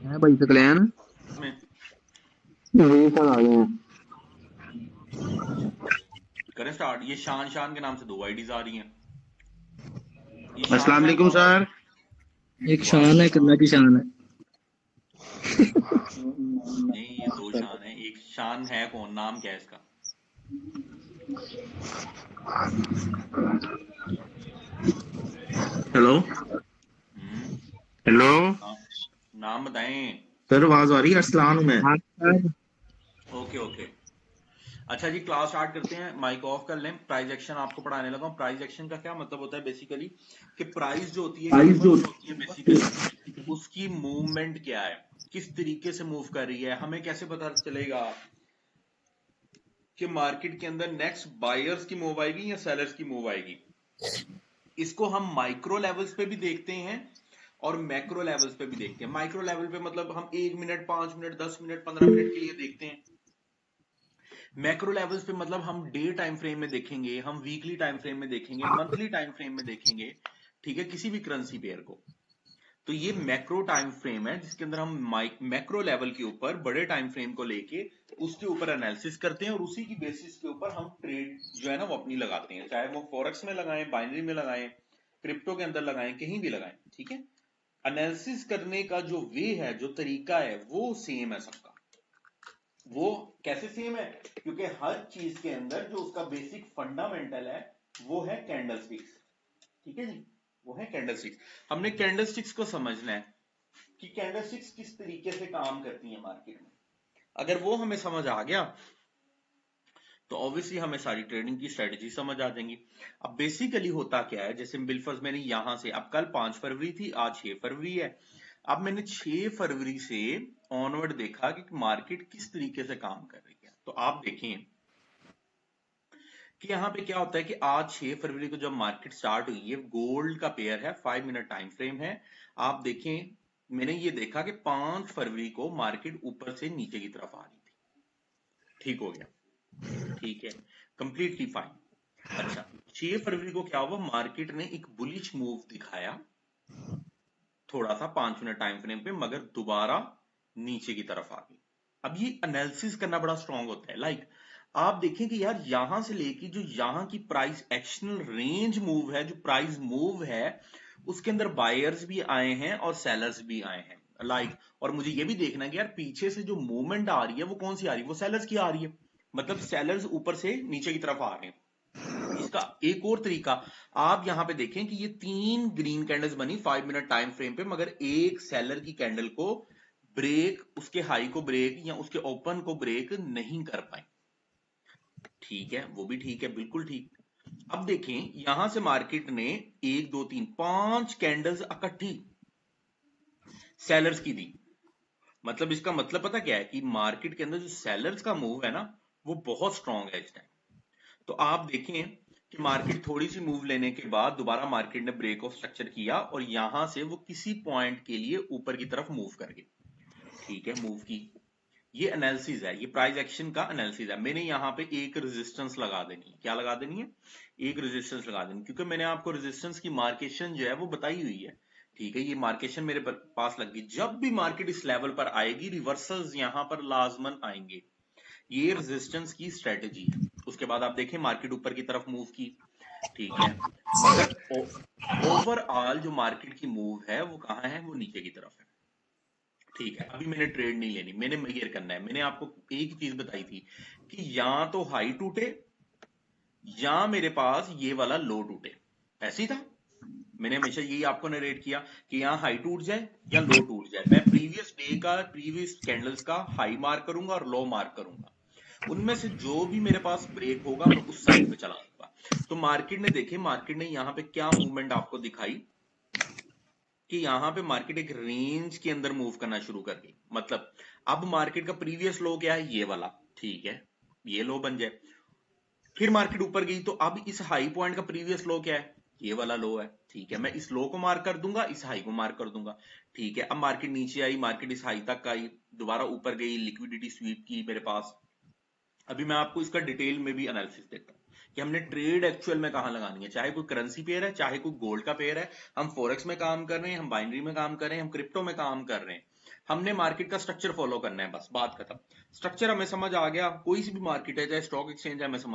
है भाई सकलैन में। वही सर आ गए हैं। अच्छा, करें स्टार्ट। ये शान शान के नाम से दो आईडीज आ रही हैं। ये शान अस्सलाम शान वालेकुम कौन है? सर। एक शान वालेकुम है, एक अल्लाह सलाम। की शान है। नहीं, ये दो शान है। एक शान है कौन? नाम क्या है इसका? हेलो। हम्म। हेलो नाम, नाम बताएं। सर, आवाज आ रही है? अरसलान हूं मैं। हाँ सर। Okay okay. अच्छा जी, क्लास स्टार्ट करते हैं। माइक ऑफ कर लें। प्राइस एक्शन आपको पढ़ाने लगा हूं। प्राइस एक्शन का क्या मतलब होता है बेसिकली? कि प्राइस जो होती है, प्राइस जो कीमत जो होती है बेसिकली, उसकी मूवमेंट क्या है, किस तरीके से मूव कर रही है। हमें कैसे पता चलेगा कि मार्केट के अंदर नेक्स्ट बायर्स की मूव आएगी या सेलर्स की मूव आएगी? इसको हम माइक्रो लेवल्स पे भी देखते हैं और मैक्रो लेवल्स पे भी देखते हैं। माइक्रो लेवल पे मतलब हम 1 मिनट, 5 मिनट, 10 मिनट, 15 मिनट के लिए देखते हैं। मैक्रो लेवल्स पे मतलब हम डे टाइम फ्रेम में देखेंगे, हम वीकली टाइम फ्रेम में देखेंगे, मंथली टाइम फ्रेम में देखेंगे। ठीक है, किसी भी करेंसी पेयर को। तो ये मैक्रो टाइम फ्रेम है जिसके अंदर हम मैक्रो लेवल के ऊपर बड़े टाइम फ्रेम को लेके उसके ऊपर एनालिसिस करते हैं और उसी की बेसिस के ऊपर हम ट्रेड जो है ना वो अपनी लगाते हैं, चाहे वो फॉरेक्स में लगाएं, बाइनरी में लगाएं, क्रिप्टो के अंदर लगाएं, कहीं भी लगाएं। ठीक है, एनालिसिस करने का जो वे है, जो तरीका है, वो सेम है सबका। वो कैसे सेम है? क्योंकि हर चीज के अंदर जो उसका बेसिक फंडामेंटल है वो है कैंडलस्टिक्स। ठीक है जी, वो है कैंडलस्टिक्स। हमने कैंडलस्टिक्स को समझना है कि कैंडलस्टिक्स किस तरीके से काम करती है मार्केट में। अगर वो हमें समझ आ गया तो ऑब्वियसली हमें सारी ट्रेडिंग की स्ट्रेटेजी समझ आ जाएंगी। अब बेसिकली होता क्या है, जैसे बिलफर्ज मैंने यहां से, अब कल 5 फरवरी थी, आज 6 फरवरी है। अब मैंने 6 फरवरी से ऑनवर्ड देखा कि मार्केट किस तरीके से काम कर रही है। तो आप देखें कि यहां पे क्या होता है कि आज 6 फरवरी को जब मार्केट स्टार्ट हुई है, गोल्ड का पेयर है, 5 मिनट टाइम फ्रेम है। आप देखें, मैंने ये देखा कि 5 फरवरी को मार्केट ऊपर से नीचे की तरफ आ रही थी। ठीक हो गया, ठीक है, कंप्लीटली फाइन। अच्छा, 6 फरवरी को क्या हुआ, मार्केट ने एक बुलिश मूव दिखाया थोड़ा सा 5 मिनट टाइम फ्रेम पे, मगर दोबारा नीचे की तरफ आ गई। अब ये एनालिसिस करना बड़ा स्ट्रांग होता है। आप देखें कि यार यहां से लेके जो यहां की प्राइस एक्शनल रेंज मूव है, जो प्राइस मूव है, उसके अंदर बायर्स भी आए हैं और सेलर्स भी आए हैं। और मुझे ये भी देखना है कि यार पीछे से जो मूवमेंट आ रही है वो कौन सी आ रही है, वो सेलर्स की आ रही है। मतलब सेलर्स ऊपर से नीचे की तरफ आ रहे हैं। इसका एक और तरीका, आप यहां पे देखें कि ये 3 ग्रीन कैंडल्स बनी 5 मिनट टाइम फ्रेम पे, मगर एक सेलर की कैंडल को ब्रेक, उसके हाई को ब्रेक या उसके ओपन को ब्रेक नहीं कर पाए। ठीक है, वो भी ठीक है, बिल्कुल ठीक। अब देखें, यहां से मार्केट ने 1 2 3 5 कैंडल्स इकट्ठी सेलर्स की दी। मतलब इसका मतलब पता क्या है कि मार्केट के अंदर जो सेलर्स का मूव है ना, वो बहुत स्ट्रांग है इस टाइम। तो आप देखें कि मार्केट थोड़ी सी मूव लेने के बाद दोबारा मार्केट ने ब्रेक ऑफ स्ट्रक्चर किया और यहां से वो किसी पॉइंट के लिए ऊपर की तरफ मूव कर गई। ठीक है, मूव की। ये एनालिसिस है, ये प्राइस एक्शन का एनालिसिस है। मैंने यहां पे एक रेजिस्टेंस लगा देनी है। क्या लगा देनी है? एक रेजिस्टेंस लगा देनी, क्योंकि मैंने आपको रेजिस्टेंस की मार्केशन जो है वो बताई हुई है। ठीक है, ये मार्केशन मेरे पास लग गई। जब भी मार्केट इस लेवल पर आएगी, रिवर्सल्स यहां पर लाजमन आएंगे। ये रेजिस्टेंस की स्ट्रेटेजी है। उसके बाद आप देखें मार्केट ऊपर की तरफ मूव की। ठीक है, मगर ओवरऑल जो मार्केट की मूव है वो कहां है, वो नीचे की तरफ है। ठीक है, अभी मैंने ट्रेड नहीं लेनी, मैंने मेजर करना है। मैंने आपको एक ही चीज बताई थी कि या तो हाई टूटे या मेरे पास ये वाला लो टूटे। ऐसी था, मैंने हमेशा यही आपको नरेट किया कि यहाँ हाई टूट जाए या लो टूट जाए। मैं प्रीवियस डे का, प्रीवियस कैंडल्स का हाई मार्क करूंगा और लो मार्क करूंगा। उनमें से जो भी मेरे पास ब्रेक होगा मैं उस साइड पे चला जाऊंगा। तो मार्केट ने देखे, मार्केट ने यहां पे क्या मूवमेंट आपको दिखाई कि यहां पे मार्केट एक रेंज के अंदर मूव करना शुरू कर गई। मतलब अब मार्केट का प्रीवियस लो क्या है, ये वाला। ठीक है, ये लो बन जाए। फिर मार्केट ऊपर गई तो अब इस हाई पॉइंट का प्रीवियस लो क्या है, ये वाला लो है। ठीक है, मैं इस लो को मार्क कर दूंगा, इस हाई को मार्क कर दूंगा। ठीक है, अब मार्केट नीचे आई, मार्केट इस हाई तक आई, दोबारा ऊपर गई, लिक्विडिटी स्वीप की मेरे पास। अभी मैं आपको इसका डिटेल में भी एनालिसिस देता हूं कि हमने ट्रेड एक्चुअल में कहां लगानी है। चाहे कोई करेंसी पेयर है, चाहे कोई गोल्ड का पेयर है, हम फॉरेक्स में काम कर रहे हैं, हम बाइनरी में काम कर रहे हैं, हम क्रिप्टो में काम कर रहे हैं, हमने मार्केट का स्ट्रक्चर फॉलो करना है, बस बात खत्म। स्ट्रक्चर हमें समझ आ गया, कोई सी भी मार्केट है, चाहे स्टॉक एक्सचेंज है, हमें समझ